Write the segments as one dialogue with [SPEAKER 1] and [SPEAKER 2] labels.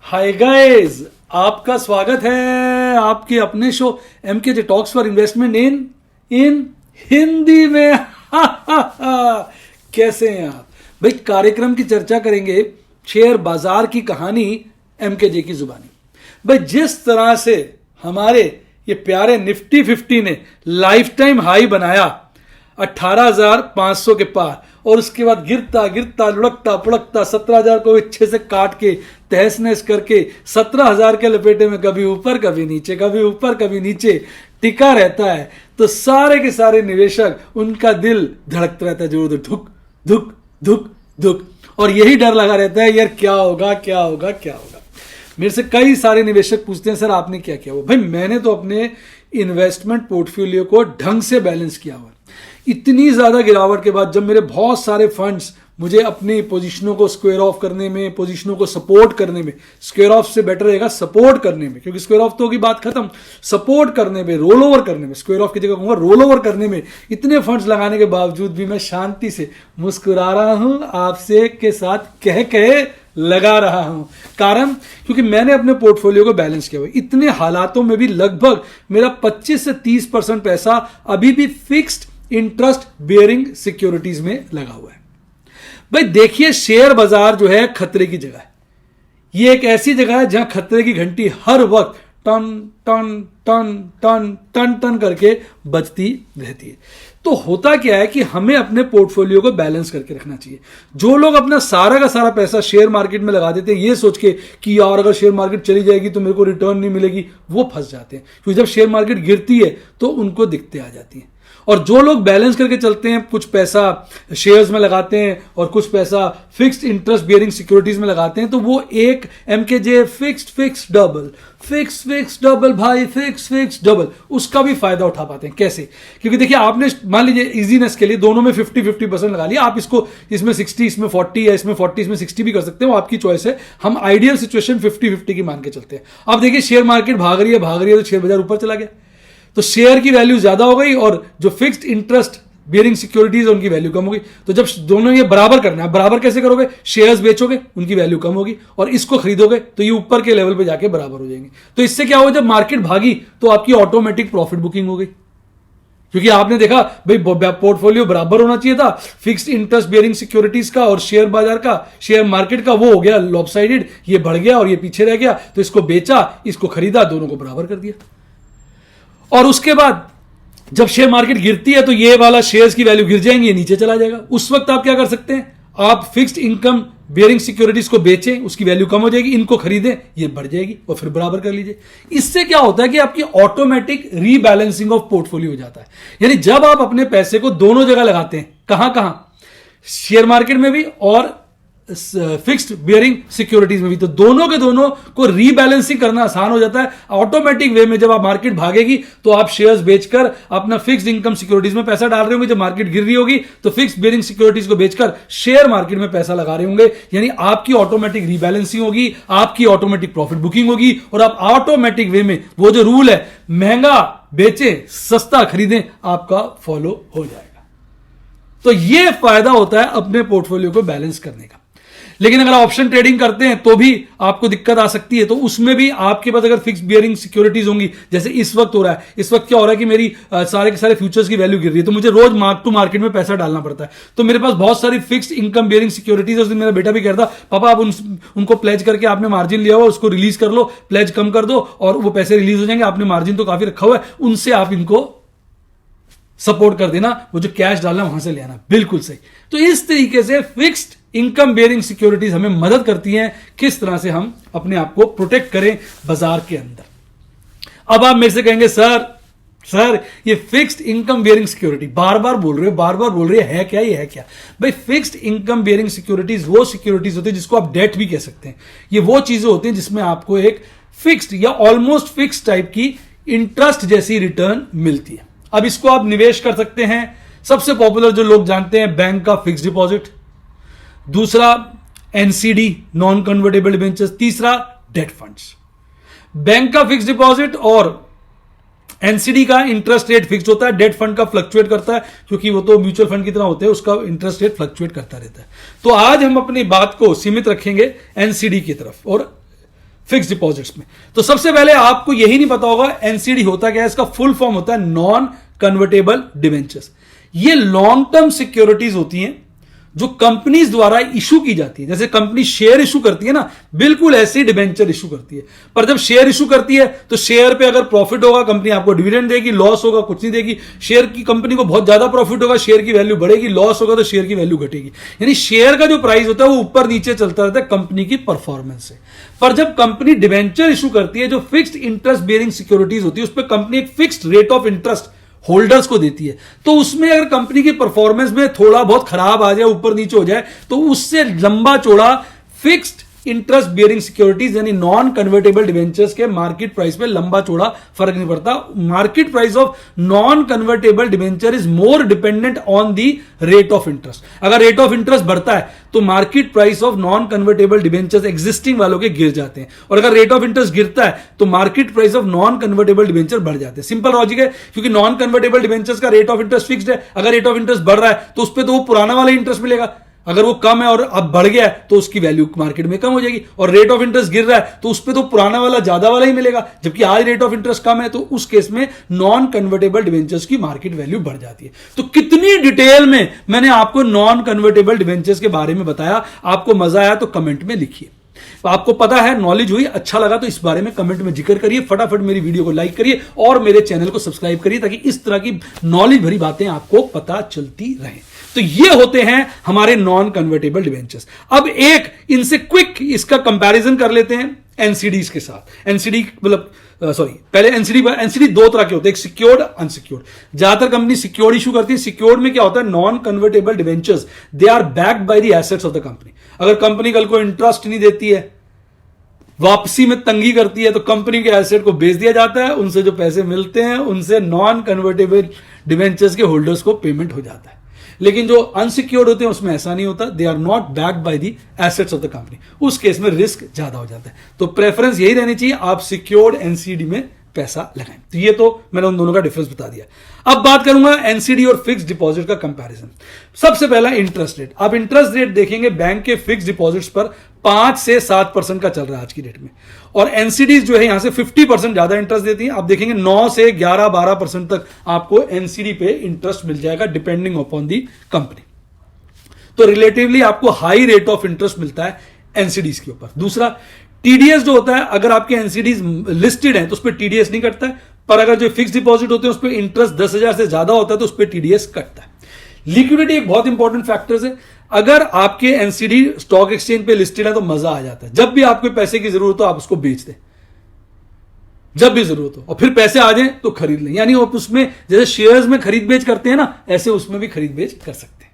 [SPEAKER 1] Hi guys, आपका स्वागत है आपके अपने show MKJ talks for investment in Hindi में। कैसे हैं आप भाई? कार्यक्रम की चर्चा करेंगे शेयर बाजार की कहानी एमकेजे की जुबानी। भाई जिस तरह से हमारे ये प्यारे निफ्टी 50 ने लाइफ टाइम हाई बनाया 18,500 के पार, और उसके बाद गिरता गिरता लुढ़कता पुढ़कता 17,000 को अच्छे से काट के तहस नहस करके 17,000 के लपेटे में कभी ऊपर कभी नीचे, कभी ऊपर कभी नीचे टिका रहता है, तो सारे के सारे निवेशक उनका दिल धड़कता रहता है जोर जोर, धुक धुक धुक धुक, और यही डर लगा रहता है यार क्या होगा क्या होगा क्या होगा। मेरे से कई सारे निवेशक पूछते हैं सर आपने क्या किया हुआ? भाई मैंने तो अपने इन्वेस्टमेंट पोर्टफोलियो को ढंग से बैलेंस किया हुआ। इतनी ज्यादा गिरावट के बाद जब मेरे बहुत सारे फंड्स मुझे अपनी पोजीशनों को स्क्वायर ऑफ करने में, पोजीशनों को सपोर्ट करने में, स्क्वायर ऑफ से बेटर रहेगा सपोर्ट करने में, क्योंकि स्क्वायर ऑफ तो होगी बात खत्म, सपोर्ट करने में, रोल ओवर करने में, स्क्वायर ऑफ की जगह कहूंगा रोल ओवर करने में, इतने फंड्स लगाने के बावजूद भी मैं शांति से मुस्कुरा रहा हूं, आपसे के साथ कह कहे लगा रहा हूं। कारण क्योंकि मैंने अपने पोर्टफोलियो को बैलेंस किया हुआ। इतने हालातों में भी लगभग मेरा 25 से 30% पैसा अभी भी फिक्स्ड इंटरेस्ट बेयरिंग सिक्योरिटीज में लगा हुआ है। भाई देखिए, शेयर बाजार जो है खतरे की जगह है। ये एक ऐसी जगह है जहां खतरे की घंटी हर वक्त टन टन टन टन टन टन करके बजती रहती है। तो होता क्या है कि हमें अपने पोर्टफोलियो को बैलेंस करके रखना चाहिए। जो लोग अपना सारा का सारा पैसा शेयर मार्केट में लगा देते हैं ये सोच के कि यार अगर शेयर मार्केट चली जाएगी तो मेरे को रिटर्न नहीं मिलेगी, वो फंस जाते हैं, क्योंकि जब शेयर मार्केट गिरती है तो उनको दिक्कतें आ जाती हैं। और जो लोग बैलेंस करके चलते हैं, कुछ पैसा शेयर्स में लगाते हैं और कुछ पैसा फिक्स्ड इंटरेस्ट बियरिंग सिक्योरिटीज में लगाते हैं, तो वो एक एमकेजे फिक्स डबल भाई फिक्स डबल, उसका भी फायदा उठा पाते हैं। कैसे? क्योंकि देखिए, आपने मान लीजिए इजीनेस के लिए दोनों में 50-50% लगा लिया। आप इसको इसमें 60 इसमें 40 या इसमें 40 इसमें 60 भी कर सकते हैं, वो आपकी चॉइस है। हम आइडियल सिचुएशन 50-50 की मान के चलते हैं। अब देखिए, शेयर मार्केट भाग रही है तो शेयर बाजार ऊपर चला गया, तो शेयर की वैल्यू ज्यादा हो गई और जो फिक्स्ड इंटरेस्ट बियरिंग सिक्योरिटीज उनकी वैल्यू कम होगी। तो जब दोनों ये बराबर करना है, बराबर कैसे करोगे? शेयर्स बेचोगे, उनकी वैल्यू कम होगी, और इसको खरीदोगे तो ये ऊपर के लेवल पे जाके बराबर हो जाएंगे। तो इससे क्या होगा, जब मार्केट भागी तो आपकी ऑटोमेटिक प्रॉफिट बुकिंग हो गई, क्योंकि आपने देखा भाई पोर्टफोलियो बराबर होना चाहिए था, फिक्स्ड इंटरेस्ट बियरिंग सिक्योरिटीज का और शेयर बाजार का, शेयर मार्केट का, वो हो गया लॉपसाइडेड, ये बढ़ गया और ये पीछे रह गया, तो इसको बेचा, इसको खरीदा, दोनों को बराबर कर दिया। और उसके बाद जब शेयर मार्केट गिरती है तो ये वाला शेयर्स की वैल्यू गिर जाएंगी, ये नीचे चला जाएगा। उस वक्त आप क्या कर सकते हैं? आप फिक्स्ड इनकम बियरिंग सिक्योरिटीज को बेचें, उसकी वैल्यू कम हो जाएगी, इनको खरीदें, ये बढ़ जाएगी और फिर बराबर कर लीजिए। इससे क्या होता है कि आपकी ऑटोमेटिक रीबैलेंसिंग ऑफ पोर्टफोलियो हो जाता है। यानी जब आप अपने पैसे को दोनों जगह लगाते हैं, कहां शेयर मार्केट में भी और फिक्स्ड बियरिंग सिक्योरिटीज में भी, तो दोनों के दोनों को रीबैलेंसिंग करना आसान हो जाता है ऑटोमेटिक वे में। जब आप मार्केट भागेगी तो आप शेयर्स बेचकर अपना फिक्स्ड इनकम सिक्योरिटीज में पैसा डाल रहे होंगे, जब मार्केट गिर रही होगी तो फिक्स्ड बियरिंग सिक्योरिटीज को बेचकर शेयर मार्केट में पैसा लगा रहे होंगे। यानी आपकी ऑटोमेटिक रीबैलेंसिंग होगी, आपकी ऑटोमेटिक प्रॉफिट बुकिंग होगी, और आप ऑटोमेटिक वे में वो जो रूल है महंगा बेचे सस्ता खरीदें, आपका फॉलो हो जाएगा। तो ये फायदा होता है अपने पोर्टफोलियो को बैलेंस करने का। लेकिन अगर ऑप्शन ट्रेडिंग करते हैं तो भी आपको दिक्कत आ सकती है। तो उसमें भी आपके पास अगर फिक्स बियरिंग सिक्योरिटीज होंगी, जैसे इस वक्त हो रहा है, इस वक्त क्या हो रहा है कि मेरी सारे के सारे फ्यूचर्स की वैल्यू गिर रही है, तो मुझे रोज मार्क टू मार्केट में पैसा डालना पड़ता है। तो मेरे पास बहुत सारी फिक्स इनकम बियरिंग सिक्योरिटीज है। उस दिन मेरा बेटा भी कहता, पापा आप उनको प्लेज करके, आपने मार्जिन लिया हुआ उसको रिलीज कर लो, प्लेज कम कर दो और वो पैसे रिलीज हो जाएंगे, आपने मार्जिन तो काफी रखा हुआ है, उनसे आप इनको सपोर्ट कर देना, वो जो कैश डालना वहां से ले आना। बिल्कुल सही। तो इस तरीके से फिक्स्ड इनकम बेयरिंग सिक्योरिटीज हमें मदद करती हैं किस तरह से हम अपने आप को प्रोटेक्ट करें बाजार के अंदर। अब आप मेरे से कहेंगे सर ये फिक्स्ड इनकम बेयरिंग सिक्योरिटी बार बार बोल रहे है क्या? ये है क्या? भाई फिक्स्ड इनकम बेयरिंग सिक्योरिटीज वो सिक्योरिटीज होती है जिसको आप डेट भी कह सकते हैं। ये वो चीजें होती हैं जिसमें आपको एक फिक्स्ड या ऑलमोस्ट फिक्स्ड टाइप की इंटरेस्ट जैसी रिटर्न मिलती है। अब इसको आप निवेश कर सकते हैं। सबसे पॉपुलर जो लोग जानते हैं, बैंक का फिक्स डिपॉजिट, दूसरा एनसीडी नॉन कन्वर्टेबल डिबेंचर्स, तीसरा डेट फंड्स। बैंक का फिक्स डिपॉजिट और एनसीडी का इंटरेस्ट रेट फिक्स होता है, डेट फंड का फ्लक्चुएट करता है, क्योंकि वो तो म्यूचुअल फंड की तरह होते हैं, उसका इंटरेस्ट रेट फ्लक्चुएट करता रहता है। तो आज हम अपनी बात को सीमित रखेंगे एनसीडी की तरफ और फिक्स डिपॉजिट्स में। तो सबसे पहले आपको यही नहीं पता होगा एनसीडी होता क्या है। इसका फुल फॉर्म होता है नॉन कन्वर्टेबल डिबेंचर्स। ये लॉन्ग टर्म सिक्योरिटीज होती हैं जो कंपनीज द्वारा इशू की जाती है। जैसे कंपनी शेयर इशू करती है ना, बिल्कुल ऐसे ही डिबेंचर इशू करती है। पर जब शेयर इशू करती है तो शेयर पे अगर प्रॉफिट होगा कंपनी आपको डिविडेंड देगी, लॉस होगा कुछ नहीं देगी। शेयर की कंपनी को बहुत ज्यादा प्रॉफिट होगा, शेयर की वैल्यू बढ़ेगी, लॉस होगा तो शेयर की वैल्यू घटेगी। यानी शेयर का जो प्राइस होता है वो ऊपर नीचे चलता रहता है कंपनी की परफॉर्मेंस से। पर जब कंपनी डिबेंचर इशू करती है, जो फिक्स्ड इंटरेस्ट बेयरिंग सिक्योरिटीज होती है, उस पर कंपनी एक fixed rate of interest holders को देती है। तो उसमें अगर कंपनी की परफॉर्मेंस में थोड़ा बहुत खराब आ जाए, ऊपर नीचे हो जाए, तो उससे लंबा चौड़ा फिक्स्ड इंटरेस्ट बियरिंग सिक्योरिटीज यानी नॉन कन्वर्टेबल डिवेंचर्स के मार्केट प्राइस में लंबा चौड़ा फर्क नहीं पड़ता। Market price of non convertible debenture is more dependent on the rate of interest. अगर रेट ऑफ इंटरेस्ट बढ़ता है तो market price of non convertible debentures existing वालों के गिर जाते हैं, और अगर रेट ऑफ इंटरेस्ट गिरता है तो market price of non convertible debenture बढ़ जाते हैं। सिंपल लॉजिक है, क्योंकि नॉन कन्वर्टेबल डिवेंचर्स का रेट ऑफ इंटरेस्ट फिक्स्ड है। अगर रेट ऑफ इंटरेस्ट बढ़ रहा है तो उस पर तो वो पुराना वाला इंटरेस्ट मिलेगा, अगर वो कम है और अब बढ़ गया है तो उसकी वैल्यू मार्केट में कम हो जाएगी। और रेट ऑफ इंटरेस्ट गिर रहा है तो उस पर तो पुराना वाला ज्यादा वाला ही मिलेगा, जबकि आज रेट ऑफ इंटरेस्ट कम है तो उस केस में नॉन कन्वर्टेबल डिवेंचर्स की मार्केट वैल्यू बढ़ जाती है। तो कितनी डिटेल में मैंने आपको नॉन कन्वर्टेबल डिवेंचर्स के बारे में बताया। आपको मजा आया तो कमेंट में लिखिए। तो आपको पता है, नॉलेज हुई, अच्छा लगा तो इस बारे में कमेंट में जिक्र करिए। फटाफट मेरी वीडियो को लाइक करिए और मेरे चैनल को सब्सक्राइब करिए ताकि इस तरह की नॉलेज भरी बातें आपको पता चलती रहें। तो ये होते हैं हमारे नॉन कन्वर्टेबल डिवेंचर्स। अब एक इनसे क्विक इसका कंपैरिजन कर लेते हैं एनसीडीज के साथ। एनसीडी मतलब पहले एनसीडी दो तरह के होते हैं, एक सिक्योर्ड, अनसिक्योर्ड। ज्यादातर कंपनी सिक्योर्ड इशू करती है। सिक्योर्ड में क्या होता है, non convertible debentures they are backed by the assets of the company. अगर कंपनी कल को इंटरेस्ट नहीं देती है, वापसी में तंगी करती है, तो कंपनी के एसेट को बेच दिया जाता है। उनसे जो पैसे मिलते हैं उनसे नॉन कन्वर्टेबल डिवेंचर्स के होल्डर्स को पेमेंट हो जाता है। लेकिन जो अनसिक्योर्ड होते हैं उसमें ऐसा नहीं होता, they are not backed by the assets of the company. उस केस में रिस्क ज्यादा हो जाता है। तो प्रेफरेंस यही रहनी चाहिए, आप सिक्योर्ड एनसीडी में पैसा लगाएं। तो ये तो मैंने उन दोनों का डिफरेंस बता दिया। अब बात करूंगा एनसीडी और फिक्स्ड डिपॉजिट का कंपैरिजन। सबसे पहला इंटरेस्ट रेट। आप इंटरेस्ट रेट देखेंगे बैंक के फिक्स्ड डिपॉजिट्स पर 5 से 7% का चल रहा है आज की डेट में, और एनसीडी जो है यहां से 50% ज्यादा इंटरेस्ट देती है। आप देखेंगे 9 से 11-12% तक आपको एनसीडी पे इंटरेस्ट मिल जाएगा डिपेंडिंग अपॉन दी कंपनी। तो रिलेटिवली आपको हाई रेट ऑफ इंटरेस्ट मिलता है एनसीडीज के ऊपर। दूसरा, टीडीएस जो होता है, अगर आपके एनसीडीज लिस्टेड है तो उस पर टीडीएस नहीं कटता है, पर अगर जो फिक्स डिपॉजिट होते हैं उस पर इंटरेस्ट 10,000 से ज्यादा होता है तो उस पर टीडीएस कटता है। लिक्विडिटी एक बहुत इंपॉर्टेंट फैक्टर है। अगर आपके एनसीडी स्टॉक एक्सचेंज पे लिस्टेड है तो मजा आ जाता है, जब भी आपको पैसे की जरूरत हो आप उसको बेच दें, जब भी जरूरत हो, और फिर पैसे आ जाए तो खरीद लें। यानी आप उसमें जैसे शेयर्स में खरीद बेच करते हैं ना, ऐसे उसमें भी खरीद बेच कर सकते हैं।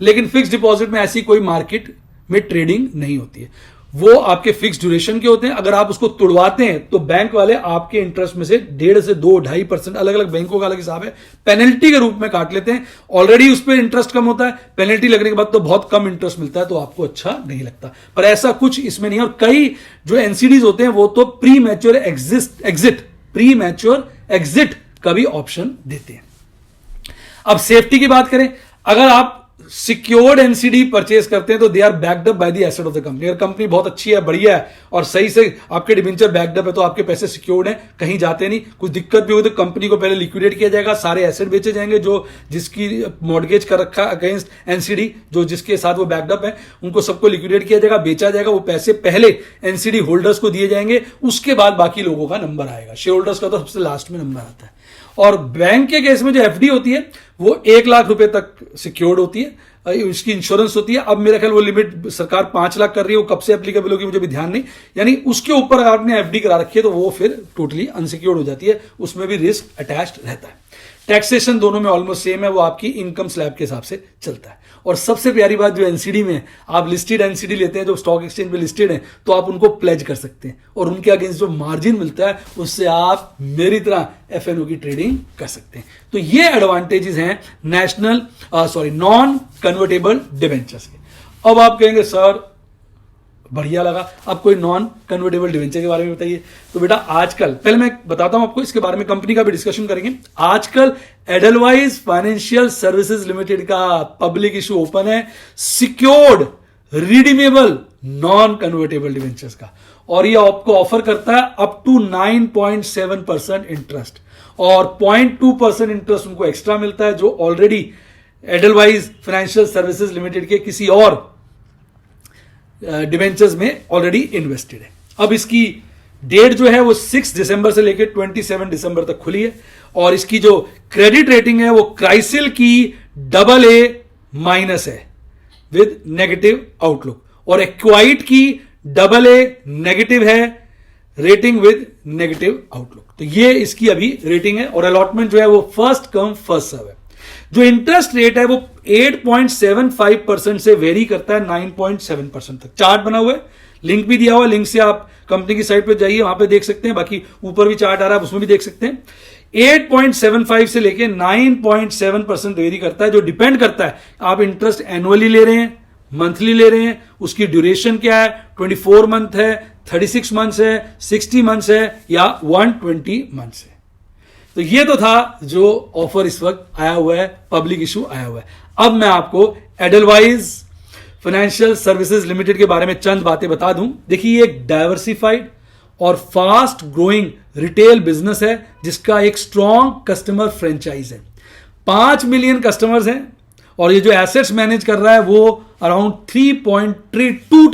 [SPEAKER 1] लेकिन फिक्स डिपॉजिट में ऐसी कोई मार्केट में ट्रेडिंग नहीं होती है, वो आपके फिक्स ड्यूरेशन के होते हैं। अगर आप उसको तुड़वाते हैं तो बैंक वाले आपके इंटरेस्ट में से 1.5 से 2-2.5%, अलग अलग बैंकों का अलग हिसाब है, पेनल्टी के रूप में काट लेते हैं। ऑलरेडी उस पर इंटरेस्ट कम होता है, पेनल्टी लगने के बाद तो बहुत कम इंटरेस्ट मिलता है, तो आपको अच्छा नहीं लगता। पर ऐसा कुछ इसमें नहीं है। और कई जो एनसीडीज होते हैं वो तो प्री मैच्योर एग्जिट का भी ऑप्शन देते हैं। अब सेफ्टी की बात करें, अगर आप सिक्योर्ड एनसीडी परचेज करते हैं तो they are backed up by the asset of the company. अगर कंपनी बहुत अच्छी है, बढ़िया है और सही से आपके डिबेंचर बैक्ड अप है तो आपके पैसे सिक्योर्ड हैं, कहीं जाते नहीं। कुछ दिक्कत भी हो तो कंपनी को पहले लिक्विडेट किया जाएगा, सारे एसेट बेचे जाएंगे जो जिसकी मॉर्गेज कर रखा अगेंस्ट एनसीडी, जो जिसके साथ वो बैक्ड अप है, उनको सबको लिक्विडेट किया जाएगा, बेचा जाएगा। वो पैसे पहले एनसीडी होल्डर्स को दिए जाएंगे, उसके बाद बाकी लोगों का नंबर आएगा। शेयर होल्डर्स का तो सबसे लास्ट में नंबर आता है। और बैंक के केस में जो एफडी होती है वो 1 लाख रुपए तक सिक्योर्ड होती है, उसकी इंश्योरेंस होती है। अब मेरा ख्याल वो लिमिट सरकार 5 लाख कर रही है, वो कब से एप्लीकेबल होगी मुझे भी ध्यान नहीं। यानी उसके ऊपर अगर आपने एफडी करा रखी है तो वो फिर टोटली अनसिक्योर्ड हो जाती है, उसमें भी रिस्क अटैच्ड रहता है। टैक्सेशन दोनों में ऑलमोस्ट सेम है, वो आपकी इनकम स्लैब के हिसाब से चलता है। और सबसे प्यारी बात जो एनसीडी में, आप लिस्टेड एनसीडी लेते हैं जो स्टॉक एक्सचेंज में लिस्टेड है, तो आप उनको प्लेज कर सकते हैं और उनके अगेंस्ट जो मार्जिन मिलता है उससे आप मेरी तरह एफएनओ की ट्रेडिंग कर सकते हैं। तो ये एडवांटेजेस हैं नॉन कन्वर्टेबल डिवेंचर्स के। अब आप कहेंगे सर बढ़िया लगा, अब कोई नॉन कन्वर्टेबल डिवेंचर के बारे में बताइए। तो बेटा आजकल, पहले मैं बताता हूं आपको इसके बारे में, कंपनी का भी डिस्कशन करेंगे। आजकल एडलवाइज फाइनेंशियल सर्विसेज लिमिटेड का पब्लिक इशू ओपन है secured redeemable non convertible debentures का, और ये आपको ऑफर करता है अप टू 9.7% इंटरेस्ट, और 0.2% इंटरेस्ट उनको एक्स्ट्रा मिलता है जो already Edelweiss financial services limited के किसी और डिवेंचर्स में ऑलरेडी इन्वेस्टेड है। अब इसकी डेट जो है वो 6 दिसंबर से लेकर 27 दिसंबर तक खुली है, और इसकी जो क्रेडिट रेटिंग है वो क्राइसिल की AA- है विद नेगेटिव आउटलुक, और एक्वाइट की AA- है रेटिंग विद नेगेटिव आउटलुक। तो ये इसकी अभी रेटिंग है, और अलॉटमेंट जो है वो फर्स्ट कम फर्स्ट सर्व है। जो इंटरेस्ट रेट है वो 8.75% से वेरी करता है 9.7% तक। चार्ट बना हुआ है, लिंक भी दिया हुआ है, लिंक से आप कंपनी की साइट पे जाइए, वहां पे देख सकते हैं, बाकी ऊपर भी चार्ट आ रहा है उसमें भी देख सकते हैं। 8.75 से लेके 9.7% वेरी करता है, जो डिपेंड करता है आप इंटरेस्ट एनुअली ले रहे हैं, मंथली ले रहे हैं, उसकी ड्यूरेशन क्या है, 24 मंथ है, 36 मंथ्स है, 60 मंथ्स है, या 120 मंथ्स है। तो ये तो था जो ऑफर इस वक्त आया हुआ है, पब्लिक इशू आया हुआ है। अब मैं आपको एडलवाइज फाइनेंशियल सर्विसेज लिमिटेड के बारे में चंद बातें बता दूं। देखिए, ये एक डाइवर्सिफाइड और फास्ट ग्रोइंग रिटेल बिजनेस है जिसका एक स्ट्रॉन्ग कस्टमर फ्रेंचाइज है। 5 मिलियन कस्टमर्स हैं, और ये जो एसेट्स मैनेज कर रहा है वो अराउंड 3.2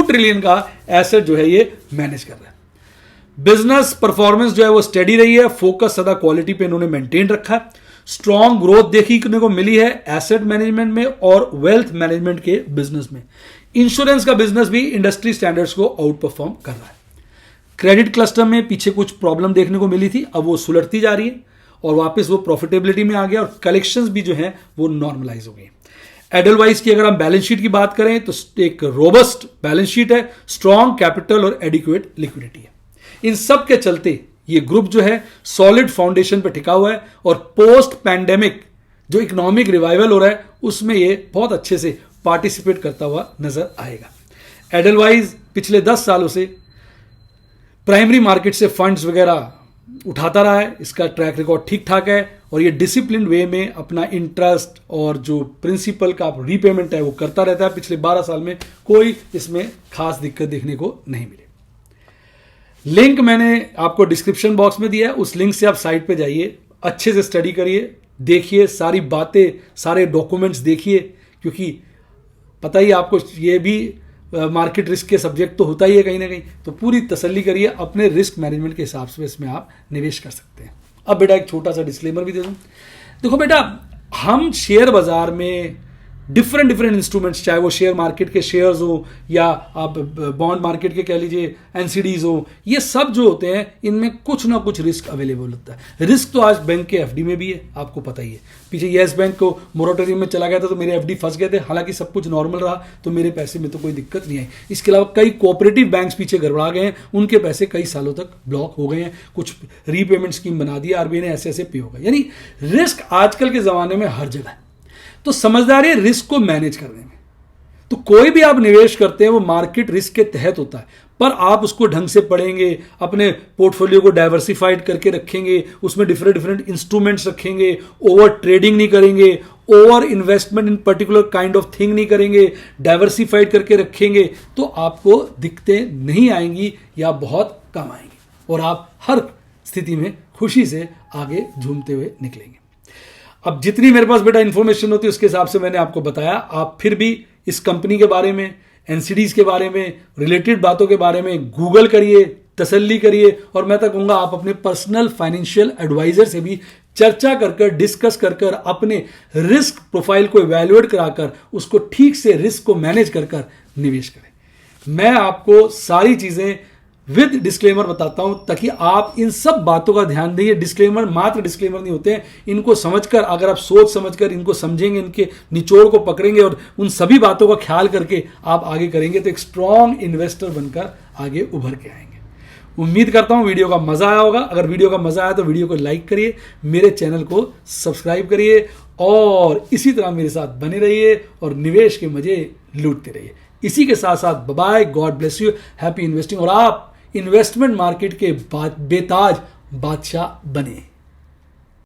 [SPEAKER 1] ट्रिलियन का एसेट जो है ये मैनेज कर रहा है। बिजनेस परफॉर्मेंस जो है वो स्टेडी रही है, फोकस सदा क्वालिटी पे इन्होंने मेंटेन रखा है। स्ट्रॉन्ग ग्रोथ देखने को मिली है एसेट मैनेजमेंट में और वेल्थ मैनेजमेंट के बिजनेस में। इंश्योरेंस का बिजनेस भी इंडस्ट्री स्टैंडर्ड्स को आउट परफॉर्म कर रहा है। क्रेडिट क्लस्टर में पीछे कुछ प्रॉब्लम देखने को मिली थी, अब वो सुलटती जा रही है और वापस वो प्रॉफिटेबिलिटी में आ गया, और कलेक्शंस भी जो है वो नॉर्मलाइज हो गई। एडलवाइज की अगर हम बैलेंस शीट की बात करें तो एक रोबस्ट बैलेंस शीट है, स्ट्रॉन्ग कैपिटल और एडिक्वेट लिक्विडिटी है। इन सब के चलते ये ग्रुप जो है सॉलिड फाउंडेशन पर टिका हुआ है, और पोस्ट पैंडेमिक जो इकोनॉमिक रिवाइवल हो रहा है उसमें ये बहुत अच्छे से पार्टिसिपेट करता हुआ नजर आएगा। एडलवाइज पिछले 10 सालों से प्राइमरी मार्केट से फंड्स वगैरह उठाता रहा है, इसका ट्रैक रिकॉर्ड ठीक ठाक है, और ये डिसिप्लिन वे में अपना इंटरेस्ट और जो प्रिंसिपल का रीपेमेंट है वो करता रहता है। पिछले 12 साल में कोई इसमें खास दिक्कत देखने को नहीं मिली। लिंक मैंने आपको डिस्क्रिप्शन बॉक्स में दिया है, उस लिंक से आप साइट पे जाइए, अच्छे से स्टडी करिए, देखिए सारी बातें, सारे डॉक्यूमेंट्स देखिए, क्योंकि पता ही आपको ये भी मार्केट रिस्क के सब्जेक्ट तो होता ही है कहीं ना कहीं, तो पूरी तसल्ली करिए, अपने रिस्क मैनेजमेंट के हिसाब से इसमें आप निवेश कर सकते हैं। अब बेटा एक छोटा सा डिस्क्लेमर भी दे दूं। देखो बेटा, हम शेयर बाजार में डिफरेंट इंस्ट्रूमेंट्स, चाहे वो शेयर मार्केट के शेयर्स हो या आप बॉन्ड मार्केट के कह लीजिए एनसीडीज हो, ये सब जो होते हैं इनमें कुछ ना कुछ रिस्क अवेलेबल होता है। रिस्क तो आज बैंक के एफडी में भी है, आपको पता ही है। पीछे येस बैंक को मोरेटोरियम में चला गया था तो मेरे एफडी फंस गए थे, हालांकि सब कुछ नॉर्मल रहा तो मेरे पैसे में तो कोई दिक्कत नहीं आई। इसके अलावा कई कोऑपरेटिव बैंक्स पीछे गड़बड़ा गए हैं, उनके पैसे कई सालों तक ब्लॉक हो गए हैं, कुछ रीपेमेंट स्कीम बना दी आरबीआई ने, ऐसे पे हो गए। यानी रिस्क आजकल के जमाने में हर जगह है, तो समझदारी है रिस्क को मैनेज करने में। तो कोई भी आप निवेश करते हैं वो मार्केट रिस्क के तहत होता है, पर आप उसको ढंग से पढ़ेंगे, अपने पोर्टफोलियो को डाइवर्सिफाइड करके रखेंगे, उसमें डिफरेंट इंस्ट्रूमेंट्स रखेंगे, ओवर ट्रेडिंग नहीं करेंगे, over investment in particular kind of thing नहीं करेंगे, डाइवर्सिफाइड करके रखेंगे, तो आपको दिक्कतें नहीं आएंगी या बहुत कम आएंगी, और आप हर स्थिति में खुशी से आगे झूमते हुए निकलेंगे। अब जितनी मेरे पास बेटा इन्फॉर्मेशन होती है उसके हिसाब से मैंने आपको बताया। आप फिर भी इस कंपनी के बारे में, एनसीडीज के बारे में, रिलेटेड बातों के बारे में गूगल करिए, तसल्ली करिए, और मैं तो कहूँगा आप अपने पर्सनल फाइनेंशियल एडवाइजर से भी चर्चा कर डिस्कस कर अपने रिस्क प्रोफाइल को इवैल्यूएट कराकर उसको ठीक से रिस्क को मैनेज कर निवेश करें। मैं आपको सारी चीज़ें विद डिस्क्लेमर बताता हूं ताकि आप इन सब बातों का ध्यान देंगे। डिस्क्लेमर मात्र डिस्क्लेमर नहीं होते हैं, इनको समझकर, अगर आप सोच समझकर इनको समझेंगे, इनके निचोड़ को पकड़ेंगे और उन सभी बातों का ख्याल करके आप आगे करेंगे तो एक स्ट्रॉन्ग इन्वेस्टर बनकर आगे उभर के आएंगे। उम्मीद करता हूं वीडियो का मजा आया होगा। अगर वीडियो का मजा आया तो वीडियो को लाइक करिए, मेरे चैनल को सब्सक्राइब करिए, और इसी तरह मेरे साथ बने रहिए और निवेश के मजे लूटते रहिए। इसी के साथ साथ bye, god bless you, happy investing, और आप इन्वेस्टमेंट मार्केट के बेताज बादशाह बने।